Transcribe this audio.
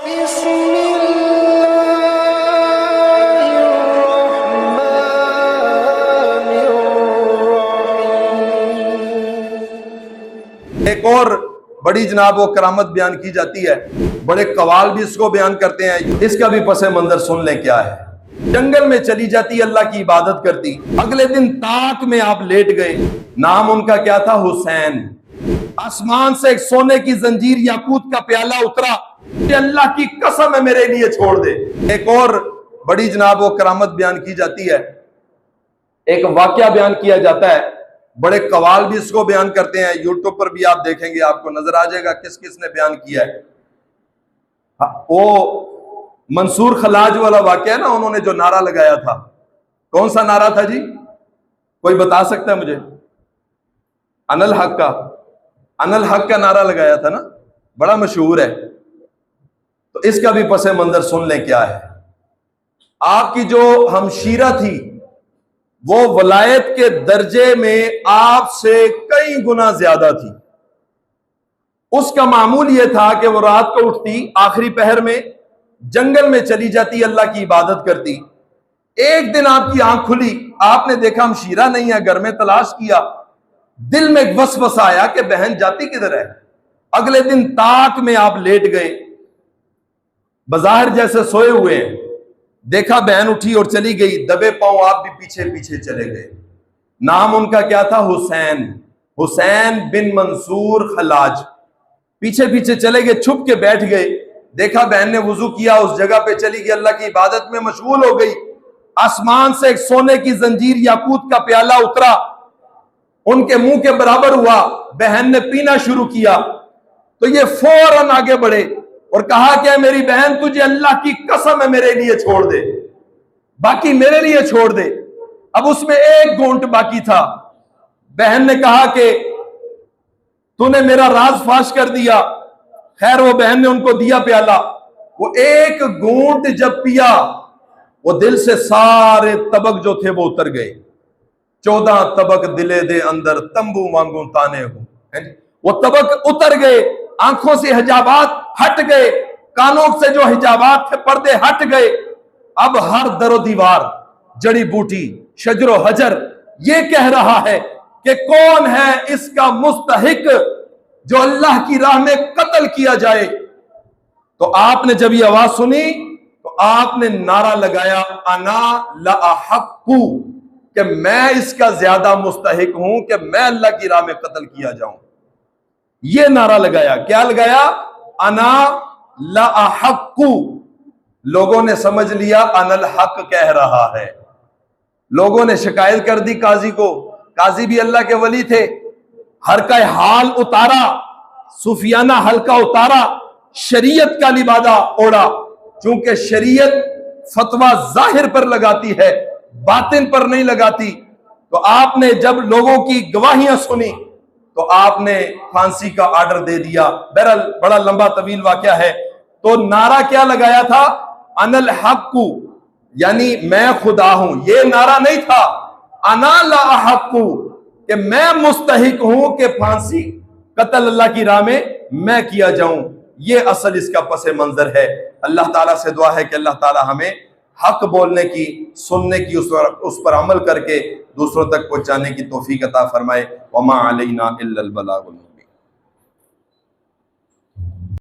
एक और बड़ी जनाब वो करामत बयान की जाती है, बड़े कवाल भी इसको बयान करते हैं। इसका भी पसे मंजर सुन लें क्या है। जंगल में चली जाती, अल्लाह की इबादत करती, अगले दिन ताक में आप लेट गए। नाम उनका क्या था? हुसैन। आसमान से एक सोने की जंजीर याकूत का प्याला उतरा, अल्लाह की कसम है मेरे लिए छोड़ दे। एक और बड़ी जनाब वो करामत बयान की जाती है, एक वाकया बयान किया जाता है, बड़े कवाल भी इसको बयान करते हैं। यूट्यूब पर भी आप देखेंगे, आपको नजर आ जाएगा किस किस ने बयान किया है। वो मंसूर खलाज वाला वाकया है ना, उन्होंने जो नारा लगाया था, कौन सा नारा था जी? कोई बता सकता है मुझे? अनल हक का, अनल हक का नारा लगाया था ना, बड़ा मशहूर है। तो इसका भी पसे मंजर सुन लें क्या है। आपकी जो हमशीरा थी वो वलायत के दर्जे में आपसे कई गुना ज्यादा थी। उसका मामूल यह था कि वो रात को उठती, आखिरी पहर में जंगल में चली जाती, अल्लाह की इबादत करती। एक दिन आपकी आंख खुली, आपने देखा हमशीरा नहीं है, घर में तलाश किया, दिल में एक वसवसा आया कि बहन जाती किधर है। अगले दिन ताक में आप लेट गए, बाजार जैसे सोए हुए हैं, देखा बहन उठी और चली गई, दबे पांव आप भी पीछे पीछे चले गए। नाम उनका क्या था? हुसैन। हुसैन बिन मंसूर खलाज। पीछे पीछे चले गए, छुप के बैठ गए, देखा बहन ने वुजू किया, उस जगह पे चली गई, अल्लाह की इबादत में मशगूल हो गई। आसमान से एक सोने की जंजीर याकूत का प्याला उतरा, उनके मुंह के बराबर हुआ, बहन ने पीना शुरू किया। तो ये फौरन आगे बढ़े और कहा क्या? मेरी बहन, तुझे अल्लाह की कसम है मेरे लिए छोड़ दे, बाकी मेरे लिए छोड़ दे। अब उसमें एक घूंट बाकी था। बहन ने कहा कि तूने मेरा राज फाश कर दिया। खैर वो बहन ने उनको दिया प्याला, वो एक घूंट जब पिया, वो दिल से सारे तबक जो थे वो उतर गए। 14 तबक दिले दे अंदर तंबू मांगू ताने हो, वो तबक उतर गए। आंखों से हिजाबात हट गए, कानों से जो हिजाबात थे पर्दे हट गए। अब हर दरो दीवार, जड़ी बूटी, शजरो हजर ये कह रहा है कि कौन है इसका मुस्तहिक जो अल्लाह की राह में कत्ल किया जाए। तो आपने जब ये आवाज सुनी तो आपने नारा लगाया, अना ला हक्कू, कि मैं इसका ज्यादा मुस्तहिक हूं कि मैं अल्लाह की राह में कत्ल किया जाऊं। ये नारा लगाया। क्या लगाया? अना ला हक्कू। लोगों ने समझ लिया अनल हक कह रहा है। लोगों ने शिकायत कर दी काजी को। काजी भी अल्लाह के वली थे। हर का हाल उतारा, सूफियाना हल्का उतारा, शरीयत का लिबादा ओढ़ा। चूंकि शरीयत फतवा जाहिर पर लगाती है, बातिन पर नहीं लगाती। तो आपने जब लोगों की गवाहियां सुनी तो आपने फांसी का ऑर्डर दे दिया। बहरहाल बड़ा लंबा तवील वाकया है। तो नारा क्या लगाया था? अनल हक्कू, यानी मैं खुदा हूं। ये नारा नहीं था अना ला हक्कू, कि मैं मुस्तहिक हूं कि फांसी कत्ल अल्लाह की राह में मैं किया जाऊं। ये असल इसका पसे मंजर है। अल्लाह ताला से दुआ है कि अल्लाह ताला हमें हक बोलने की, सुनने की, उस पर अमल करके दूसरों तक पहुंचाने की तौफीक अता फरमाए। वमा अलैना इल्लल बलागुल।